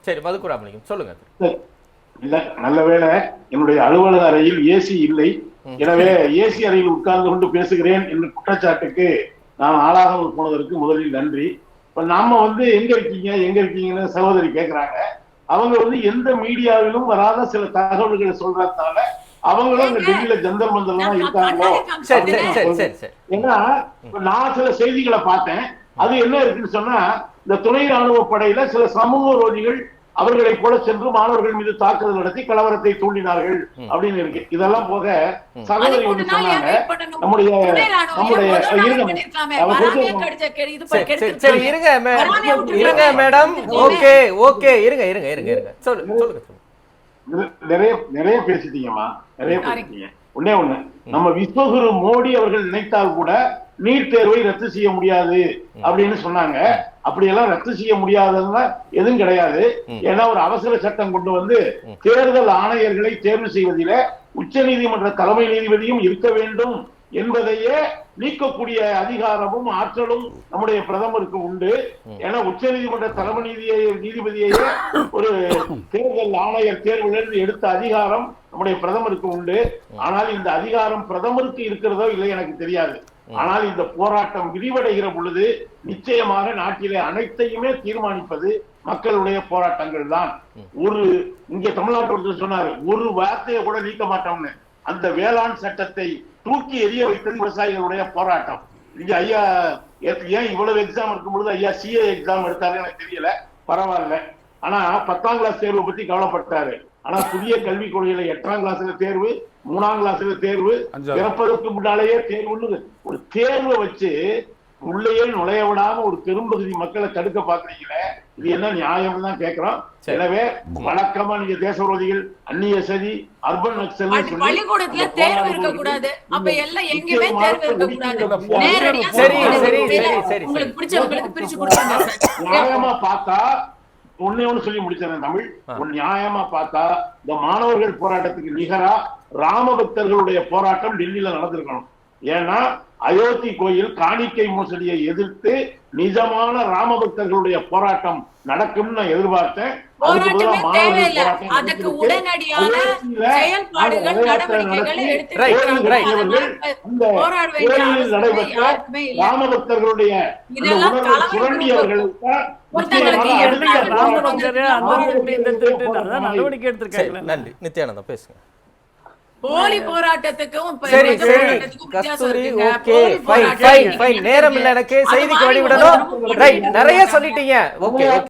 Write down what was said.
சரி, மதுக்குறாமலிங்கம் சொல்லுங்க. இல்ல, நல்ல வேளை என்னுடைய அலுவலக அறையில் ஏசி இல்லை. எனவே ஏசி அறையில் உட்கார்ந்து கொண்டு பேசுகிறேன் என்ற குற்றச்சாட்டுக்கு நான் ஆளாகாமல் போனதற்கு முதலில் நன்றி. இப்ப நாம எங்க இருக்கீங்கன்னு சகோதரி கேட்கிறாங்க. அவங்க எந்த மீடியாவிலும் வராத சில தகவல்களை சொல்றதுனால அவங்களும் இந்த டெல்லியில ஜந்தர் மந்தர்லாம் இருக்காங்களோ. ஏன்னா நான் சில செய்திகளை பார்த்தேன். அது என்ன இருக்குன்னு சொன்னா, இந்த துணை ராணுவ படையில சில சமூக விரோதிகள் அவர்களை போல சென்று மாணவர்கள் மீது தாக்குதல் நடத்தி கலவரத்தை தூண்டினார்கள் அப்படின்னு இருக்கு. இதெல்லாம் போக சகோதரி சொன்னாங்க, நம்முடைய நிறைய பேசிட்டீங்கம்மா, நிறைய பேசிட்டீங்க. ஒண்ணு நம்ம விஸ்வகுரு மோடி அவர்கள் நினைத்தால் கூட நீட் தேர்வை ரத்து செய்ய முடியாது அப்படின்னு சொன்னாங்க. அப்படியெல்லாம் ரத்து செய்ய முடியாதுன்னா எதுவும் கிடையாது. ஏன்னா ஒரு அவசர சட்டம் கொண்டு தேர்தல் ஆணையர்களை தேர்வு செய்வதில உச்ச நீதிமன்ற தலைமை நீதிபதியும் இருக்க வேண்டும் என்பதையே நீக்கக்கூடிய அதிகாரமும் ஆற்றலும் நம்முடைய பிரதமருக்கு உண்டு. ஏன்னா உச்ச நீதிமன்ற தலைமை நீதிபதியையே ஒரு தேர்தல் ஆணையர் தேர்விலிருந்து எடுத்த அதிகாரம் நம்முடைய பிரதமருக்கு உண்டு. ஆனால் இந்த அதிகாரம் பிரதமருக்கு இருக்கிறதோ இல்லை எனக்கு தெரியாது. ஆனால் இந்த போராட்டம் விரிவடைகிற பொழுது நிச்சயமாக நாட்டிலே அனைத்தையுமே தீர்மானிப்பது மக்களுடைய போராட்டங்கள் தான். இங்க தமிழ்நாட்டில் சொன்னாரு, ஒரு வார்த்தையை கூட நீக்க மாட்டோம்னு. அந்த வேளாண் சட்டத்தை தூக்கி எறிய வைத்தது விவசாயிகளுடைய போராட்டம். இங்க ஐயா ஏன் இவ்வளவு எக்ஸாம் இருக்கும் பொழுது ஐயா சிஏ எக்ஸாம் எடுத்தாரு எனக்கு தெரியல, பரவாயில்ல. ஆனா 10ஆம் கிளாஸ் தேர்வை பத்தி கவலைப்பட்டாரு. ஆனா புதிய கல்விக் கொள்கையில 8ஆம் கிளாஸ்ல தேர்வு, 3ஆம் கிளாஸ்ல தேர்வு, பிறப்பதற்கு முன்னாலேயே தேர்வுன்னு ஒரு தேர்வை வச்சு உள்ளேயே நுழைய விடாம ஒரு பெரும்பகுதி மக்களை தடுக்க பாக்குறீங்களே, இது என்ன நியாயம் தான் கேட்கிறோம். எனவே வழக்கமா நீங்க தேச விரோதிகள், அந்நிய சதி, அர்பன் நக்சல் பள்ளிக்கூடத்துல தேர்வு இருக்க கூடாது, அப்ப எல்லாம் எங்கேயுமே தேர்வு இருக்க கூடாது. நியாயமா பார்த்தா ஒன்னு சொல்லி முடிச்சேன் தமிழ். ஒரு நியாயமா பார்த்தா இந்த மாணவர்கள் போராட்டத்துக்கு நிகரா ராமபக்தர்களுடைய போராட்டம் டெல்லியில நடந்திருக்கணும். ஏன்னா அயோத்தி கோயில் காணிக்கை மோசடியை எதிர்த்து நிஜமான ராமபக்தர்களுடைய போராட்டம் நடக்கும்னு நான் எதிர்பார்த்தேன். ராமபக்தர்களுடைய சுரண்டியவர்களுக்கு நடவடிக்கை எடுத்திருக்காங்க. நன்றி. நித்யானந்தா பேசுங்க. போலி போராட்டத்துக்கும் நேரம் இல்ல, எனக்கு செய்திக்கு வழிவிடணும். நிறைய சொல்லிட்டீங்க. ஓகே.